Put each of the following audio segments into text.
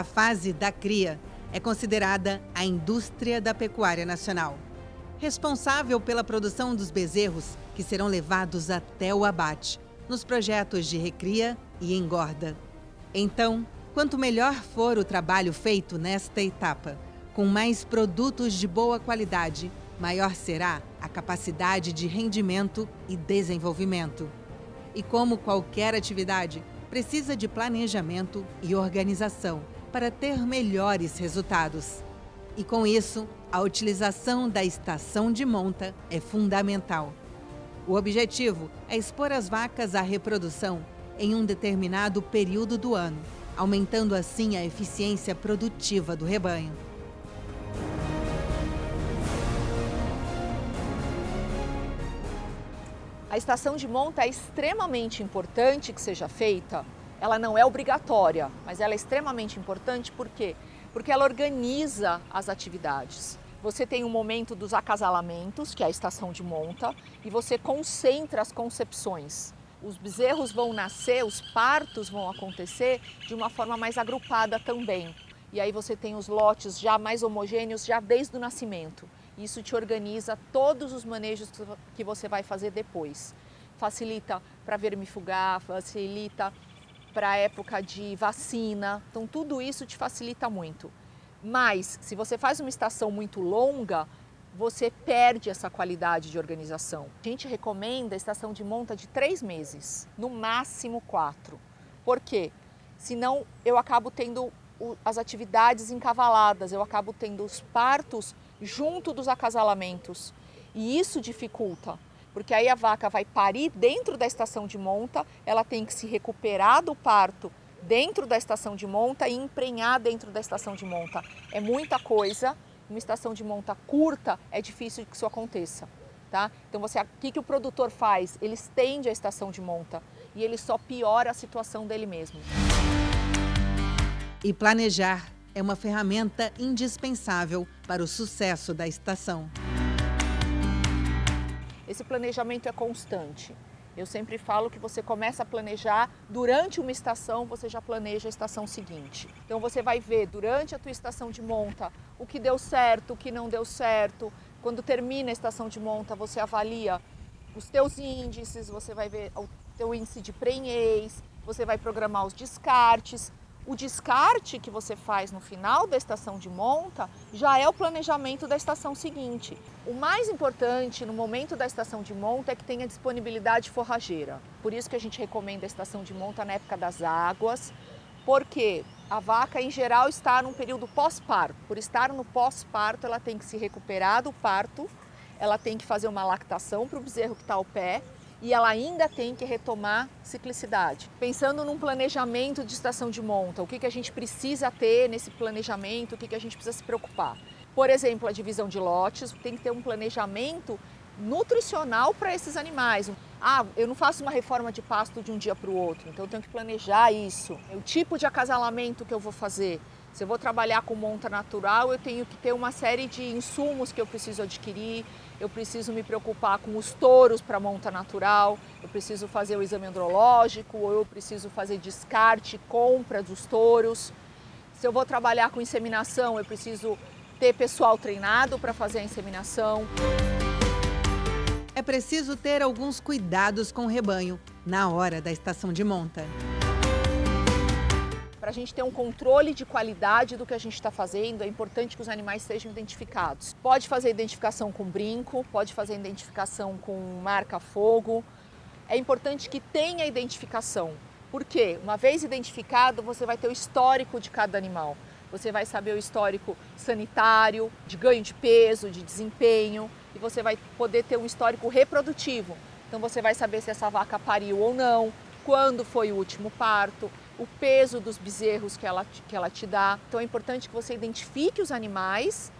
A fase da cria é considerada a indústria da pecuária nacional, responsável pela produção dos bezerros que serão levados até o abate, nos projetos de recria e engorda. Então, quanto melhor for o trabalho feito nesta etapa, com mais produtos de boa qualidade, maior será a capacidade de rendimento e desenvolvimento. E como qualquer atividade, precisa de planejamento e organização para ter melhores resultados. E com isso, a utilização da estação de monta é fundamental. O objetivo é expor as vacas à reprodução em um determinado período do ano, aumentando assim a eficiência produtiva do rebanho. A estação de monta é extremamente importante que seja feita. Ela não é obrigatória, mas ela é extremamente importante por quê? Porque ela organiza as atividades. Você tem um momento dos acasalamentos, que é a estação de monta, e você concentra as concepções. Os bezerros vão nascer, os partos vão acontecer de uma forma mais agrupada também. E aí você tem os lotes já mais homogêneos já desde o nascimento. Isso te organiza todos os manejos que você vai fazer depois. Facilita para vermifugar, facilita para a época de vacina. Então tudo isso te facilita muito. Mas se você faz uma estação muito longa, você perde essa qualidade de organização. A gente recomenda a estação de monta de 3 meses, no máximo 4. Por quê? Senão eu acabo tendo as atividades encavaladas, eu acabo tendo os partos junto dos acasalamentos. E isso dificulta, porque aí a vaca vai parir dentro da estação de monta, ela tem que se recuperar do parto dentro da estação de monta e emprenhar dentro da estação de monta. É muita coisa, uma estação de monta curta é difícil que isso aconteça, tá? Então o que o produtor faz? Ele estende a estação de monta e ele só piora a situação dele mesmo. E planejar é uma ferramenta indispensável para o sucesso da estação. Esse planejamento é constante. Eu sempre falo que você começa a planejar durante uma estação, você já planeja a estação seguinte. Então você vai ver durante a tua estação de monta o que deu certo, o que não deu certo. Quando termina a estação de monta, você avalia os teus índices, você vai ver o teu índice de prenhez, você vai programar os descartes. O descarte que você faz no final da estação de monta já é o planejamento da estação seguinte. O mais importante no momento da estação de monta é que tenha disponibilidade forrageira. Por isso que a gente recomenda a estação de monta na época das águas, porque a vaca em geral está num período pós-parto. Por estar no pós-parto, ela tem que se recuperar do parto, ela tem que fazer uma lactação para o bezerro que está ao pé, e ela ainda tem que retomar ciclicidade. Pensando num planejamento de estação de monta, o que a gente precisa ter nesse planejamento, o que a gente precisa se preocupar? Por exemplo, a divisão de lotes, tem que ter um planejamento nutricional para esses animais. Eu não faço uma reforma de pasto de um dia para o outro, então eu tenho que planejar isso. O tipo de acasalamento que eu vou fazer. Se eu vou trabalhar com monta natural, eu tenho que ter uma série de insumos que eu preciso adquirir, eu preciso me preocupar com os touros para monta natural, eu preciso fazer o exame andrológico, ou eu preciso fazer descarte, compra dos touros. Se eu vou trabalhar com inseminação, eu preciso ter pessoal treinado para fazer a inseminação. É preciso ter alguns cuidados com o rebanho na hora da estação de monta. Para a gente ter um controle de qualidade do que a gente está fazendo, é importante que os animais sejam identificados. Pode fazer identificação com brinco, pode fazer identificação com marca-fogo. É importante que tenha identificação. Por quê? Uma vez identificado, você vai ter o histórico de cada animal. Você vai saber o histórico sanitário, de ganho de peso, de desempenho, e você vai poder ter um histórico reprodutivo. Então você vai saber se essa vaca pariu ou não, quando foi o último parto, o peso dos bezerros que ela te dá. Então é importante que você identifique os animais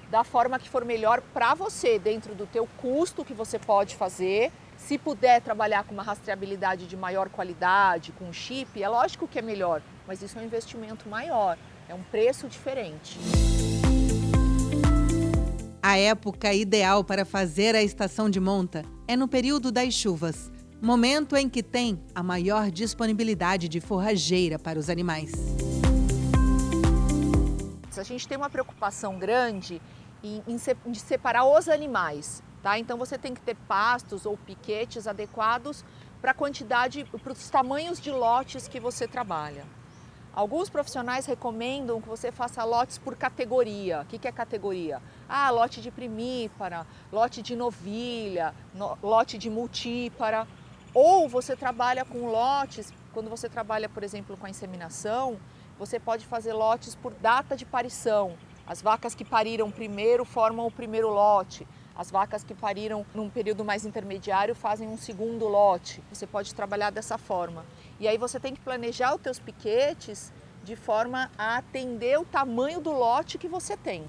da forma que for melhor para você, dentro do teu custo que você pode fazer. Se puder trabalhar com uma rastreabilidade de maior qualidade, com um chip, é lógico que é melhor, mas isso é um investimento maior, é um preço diferente. A época ideal para fazer a estação de monta é no período das chuvas, momento em que tem a maior disponibilidade de forrageira para os animais. lotes, a gente tem uma preocupação grande de separar os animais, tá? Então você tem que ter pastos ou piquetes adequados para a quantidade, para os tamanhos de lotes que você trabalha. Alguns profissionais recomendam que você faça lotes por categoria. O que é categoria? Lote de primípara, lote de novilha, lote de multípara. Ou você trabalha com lotes, quando você trabalha, por exemplo, com a inseminação, você pode fazer lotes por data de parição. As vacas que pariram primeiro formam o primeiro lote. As vacas que pariram num período mais intermediário fazem um segundo lote. Você pode trabalhar dessa forma. E aí você tem que planejar os teus piquetes de forma a atender o tamanho do lote que você tem.